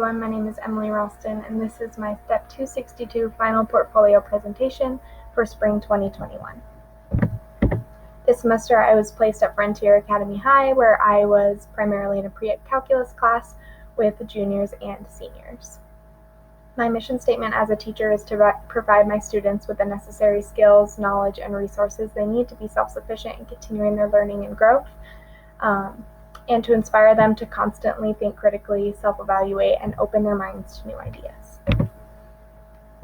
My name is Emily Ralston, and this is my Step 262 final portfolio presentation for spring 2021. This semester I was placed at Frontier Academy High, where I was primarily in a pre-ed calculus class with juniors and seniors. My mission statement as a teacher is to provide my students with the necessary skills, knowledge, and resources they need to be self-sufficient in continuing their learning and growth. And to inspire them to constantly think critically, self-evaluate, and open their minds to new ideas.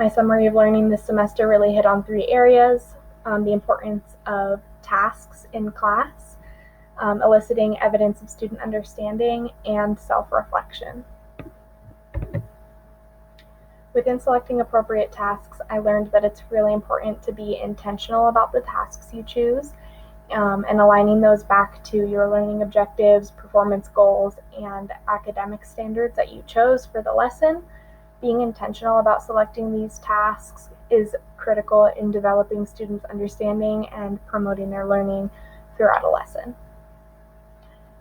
My summary of learning this semester really hit on three areas: the importance of tasks in class, eliciting evidence of student understanding, and self-reflection. Within selecting appropriate tasks, I learned that it's really important to be intentional about the tasks you choose, and aligning those back to your learning objectives, performance goals, and academic standards that you chose for the lesson. Being intentional about selecting these tasks is critical in developing students' understanding and promoting their learning throughout a lesson.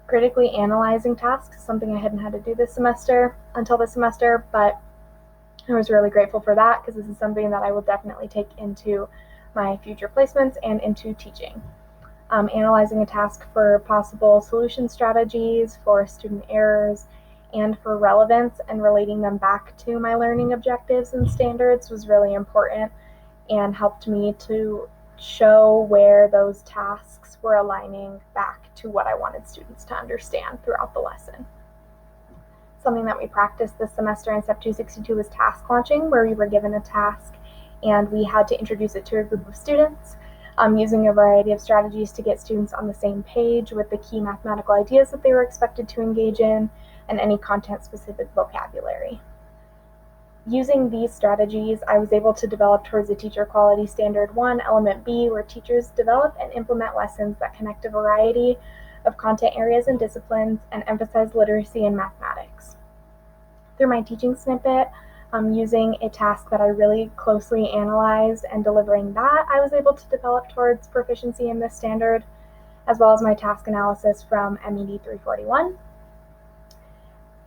Critically analyzing tasks is something I hadn't had to do until this semester, but I was really grateful for that because this is something that I will definitely take into my future placements and into teaching. Analyzing a task for possible solution strategies, for student errors, and for relevance, and relating them back to my learning objectives and standards was really important and helped me to show where those tasks were aligning back to what I wanted students to understand throughout the lesson. Something that we practiced this semester in Step 262 was task launching, where we were given a task and we had to introduce it to a group of students. Using a variety of strategies to get students on the same page with the key mathematical ideas that they were expected to engage in and any content-specific vocabulary. Using these strategies, I was able to develop towards the Teacher Quality Standard 1, Element B, where teachers develop and implement lessons that connect a variety of content areas and disciplines and emphasize literacy and mathematics. Through my teaching snippet, using a task that I really closely analyzed and delivering that, I was able to develop towards proficiency in this standard, as well as my task analysis from MED 341.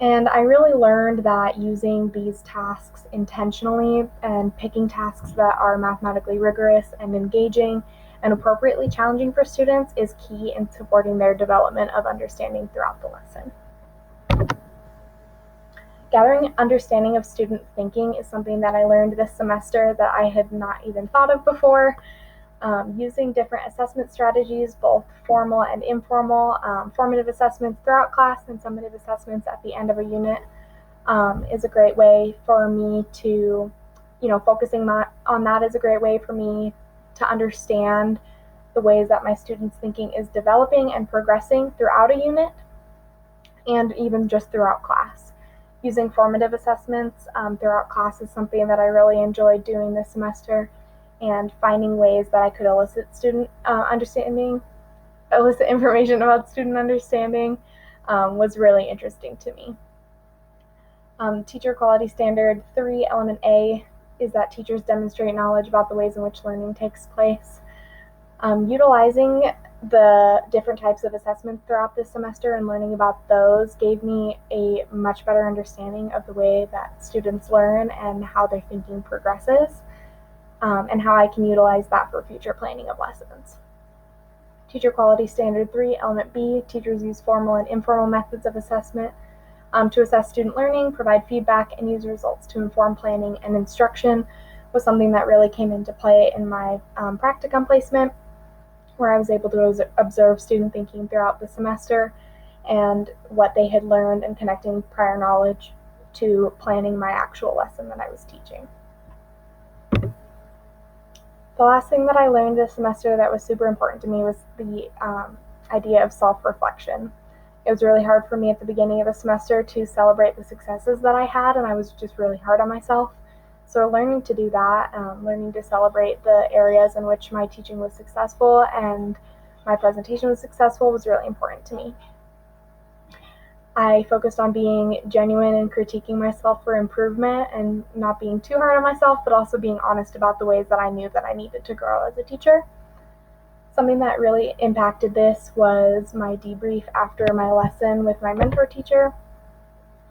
And I really learned that using these tasks intentionally and picking tasks that are mathematically rigorous and engaging and appropriately challenging for students is key in supporting their development of understanding throughout the lesson. Gathering understanding of student thinking is something that I learned this semester that I had not even thought of before. Using different assessment strategies, both formal and informal, formative assessments throughout class and summative assessments at the end of a unit is a great way for me to, focusing on that is a great way for me to understand the ways that my students' thinking is developing and progressing throughout a unit and even just throughout class. Using formative assessments throughout class is something that I really enjoyed doing this semester, and finding ways that I could elicit information about student understanding was really interesting to me. Teacher Quality Standard 3, Element A, is that teachers demonstrate knowledge about the ways in which learning takes place. Utilizing the different types of assessments throughout this semester and learning about those gave me a much better understanding of the way that students learn and how their thinking progresses, and how I can utilize that for future planning of lessons. Teacher Quality Standard 3, Element B, teachers use formal and informal methods of assessment to assess student learning, provide feedback, and use results to inform planning and instruction was something that really came into play in my practicum placement, where I was able to observe student thinking throughout the semester and what they had learned and connecting prior knowledge to planning my actual lesson that I was teaching. The last thing that I learned this semester that was super important to me was the idea of self-reflection. It was really hard for me at the beginning of the semester to celebrate the successes that I had, and I was just really hard on myself. So learning to do that, learning to celebrate the areas in which my teaching was successful and my presentation was successful was really important to me. I focused on being genuine and critiquing myself for improvement and not being too hard on myself, but also being honest about the ways that I knew that I needed to grow as a teacher. Something that really impacted this was my debrief after my lesson with my mentor teacher,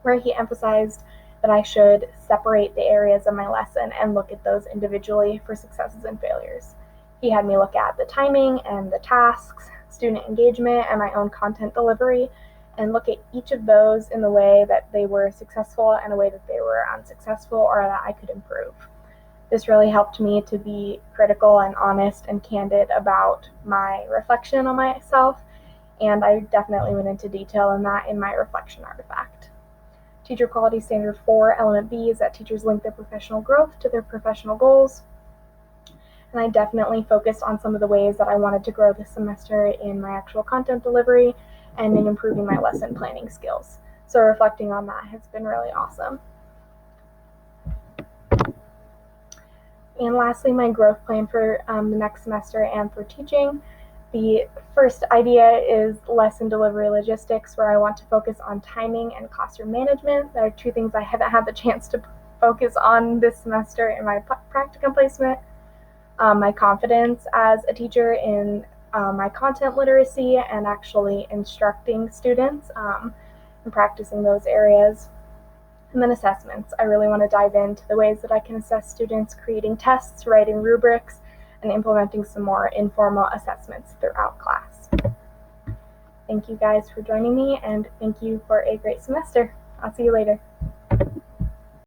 where he emphasized that I should separate the areas of my lesson and look at those individually for successes and failures. He had me look at the timing and the tasks, student engagement, and my own content delivery, and look at each of those in the way that they were successful and a way that they were unsuccessful or that I could improve. This really helped me to be critical and honest and candid about my reflection on myself, and I definitely went into detail in that in my reflection artifact. Teacher Quality Standard 4, Element B, is that teachers link their professional growth to their professional goals. And I definitely focused on some of the ways that I wanted to grow this semester in my actual content delivery and in improving my lesson planning skills. So reflecting on that has been really awesome. And lastly, my growth plan for the next semester and for teaching. The first idea is lesson delivery logistics, where I want to focus on timing and classroom management. There are two things I haven't had the chance to focus on this semester in my practicum placement. My confidence as a teacher in my content literacy and actually instructing students and practicing those areas. And then assessments. I really want to dive into the ways that I can assess students, creating tests, writing rubrics, and implementing some more informal assessments throughout class. Thank you guys for joining me, and thank you for a great semester. I'll see you later.